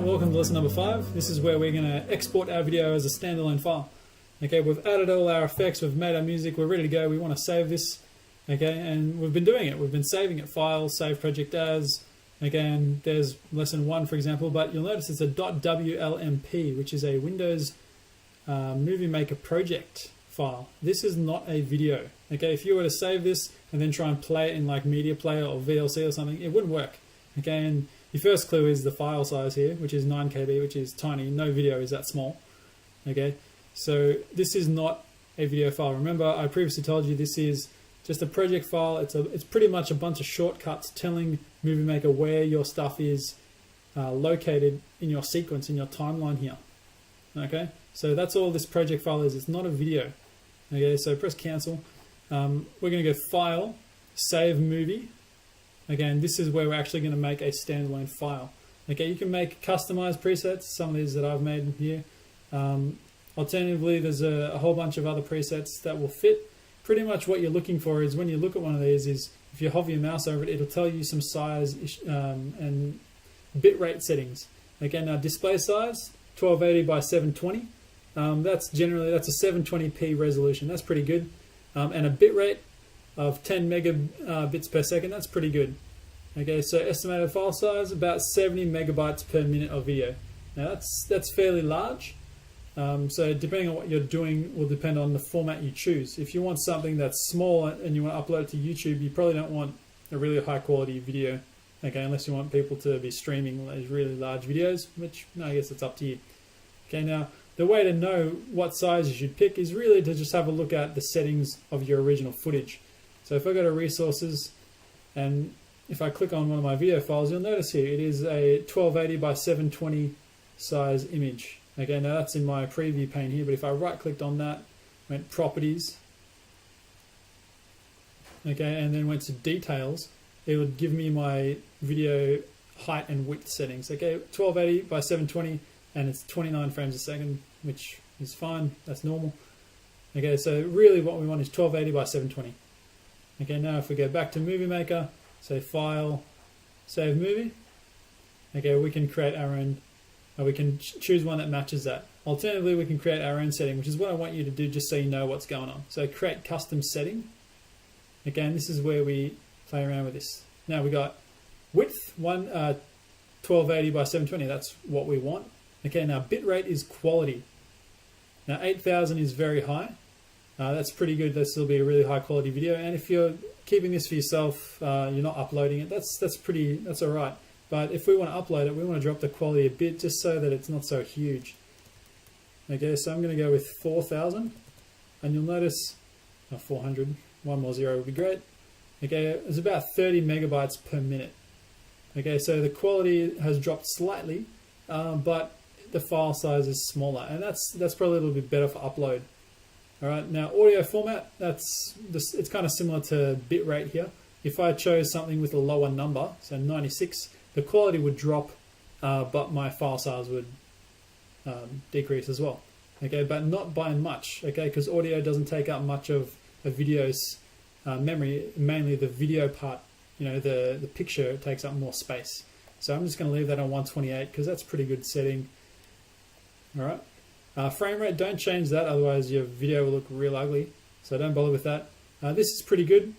welcome to lesson number 5. This is where we're going to export our video as a standalone file. Okay, we've added all our effects, we've made our music, we're ready to go, we want to save this. Okay, and we've been doing it. We've been saving it, file, save project as. Okay, and there's lesson 1, for example, but you'll notice it's a .wlmp, which is a Windows Movie Maker project file. This is not a video. Okay, if you were to save this and then try and play it in like Media Player or VLC or something, it wouldn't work. Okay, and your first clue is the file size here, which is 9 KB, which is tiny. No video is that small. Okay, so this is not a video file. Remember, I previously told you this is just a project file. It's pretty much a bunch of shortcuts telling Movie Maker where your stuff is located in your sequence, in your timeline here. Okay, so that's all this project file is. It's not a video. Okay, so press cancel. We're going to go File, Save Movie. Again, this is where we're actually going to make a standalone file. Okay, you can make customized presets, some of these that I've made here. Alternatively, there's a whole bunch of other presets that will fit. Pretty much what you're looking for is when you look at one of these is if you hover your mouse over it, it'll tell you some size and bitrate settings. Again, now display size, 1280 by 720. That's a 720p resolution. That's pretty good. And a bitrate of 10 megabits per second, that's pretty good. Okay, so estimated file size, about 70 megabytes per minute of video. Now that's fairly large. So depending on what you're doing will depend on the format you choose. If you want something that's small and you want to upload it to YouTube, you probably don't want a really high quality video. Okay, unless you want people to be streaming those really large videos, which I guess it's up to you. Okay, now the way to know what size you should pick is really to just have a look at the settings of your original footage. So if I go to resources and if I click on one of my video files, you'll notice here it is a 1280 by 720 size image. Okay, now that's in my preview pane here, but if I right clicked on that, went properties, okay, and then went to details, it would give me my video height and width settings. Okay, 1280 by 720 and it's 29 frames a second, which is fine, that's normal. Okay, so really what we want is 1280 by 720. Okay, now if we go back to Movie Maker, say File, Save Movie, okay, we can create our own, we can choose one that matches that. Alternatively, we can create our own setting, which is what I want you to do just so you know what's going on. So create custom setting. Again, this is where we play around with this. Now we got width, 1280 by 720, that's what we want. Okay, now bitrate is quality. Now 8000 is very high. That's pretty good. That'll still be a really high quality video. And if you're keeping this for yourself, you're not uploading it, that's all right. But if we want to upload it, we want to drop the quality a bit just so that it's not so huge. Okay, so I'm going to go with 4000, and you'll notice 400. One more zero would be great. Okay, it's about 30 megabytes per minute. Okay, so the quality has dropped slightly, but the file size is smaller, and that's probably a little bit better for upload. All right, now audio format, it's kind of similar to bitrate here. If I chose something with a lower number, so 96, the quality would drop, but my file size would decrease as well. Okay, but not by much. Okay, because audio doesn't take up much of a video's memory. Mainly the video part, the picture takes up more space. So I'm just going to leave that on 128 because that's a pretty good setting. All right. Frame rate, don't change that, otherwise your video will look real ugly. So don't bother with that. This is pretty good.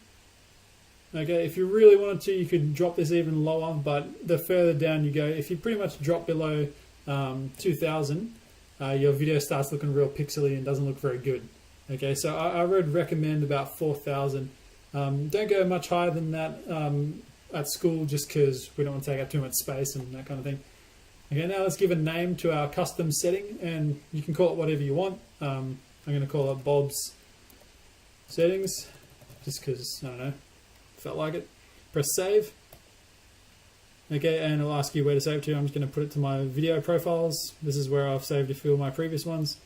Okay, if you really wanted to, you could drop this even lower, but the further down you go, if you pretty much drop below 2000, your video starts looking real pixely and doesn't look very good. Okay, so I would recommend about 4000. Don't go much higher than that at school just because we don't want to take up too much space and that kind of thing. Okay, now let's give a name to our custom setting, and you can call it whatever you want. I'm going to call it Bob's Settings, just because, I don't know, felt like it. Press save. Okay, and it'll ask you where to save to. I'm just going to put it to my video profiles. This is where I've saved a few of my previous ones.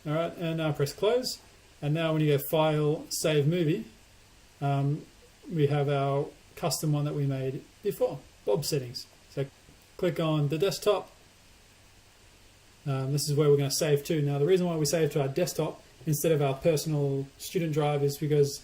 All right, and now press close. And now when you go File, Save Movie, we have our custom one that we made before, Bob's Settings. So click on the desktop. This is where we're going to save to. Now the reason why we save to our desktop instead of our personal student drive is because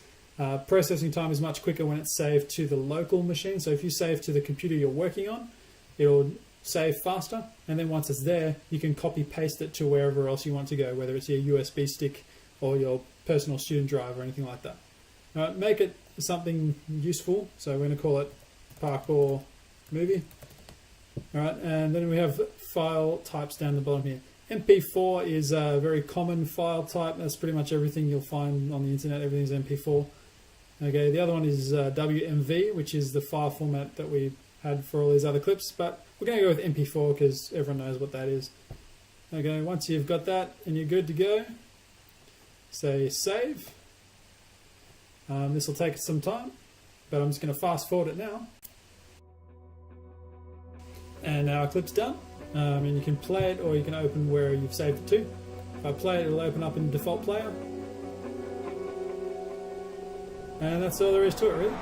processing time is much quicker when it's saved to the local machine. So if you save to the computer you're working on, it'll save faster, and then once it's there, you can copy paste it to wherever else you want to go, whether it's your USB stick or your personal student drive or anything like that. Make it something useful, so we're going to call it Parkour Movie. Alright, and then we have file types down the bottom here. MP4 is a very common file type. That's pretty much everything you'll find on the internet. Everything's MP4. Okay, the other one is WMV, which is the file format that we had for all these other clips, but we're going to go with MP4 because everyone knows what that is. Okay, once you've got that and you're good to go, say save. This will take some time, but I'm just going to fast forward it now. And our clip's done. And you can play it or you can open where you've saved it to. If I play it, it'll open up in default player. And that's all there is to it, really.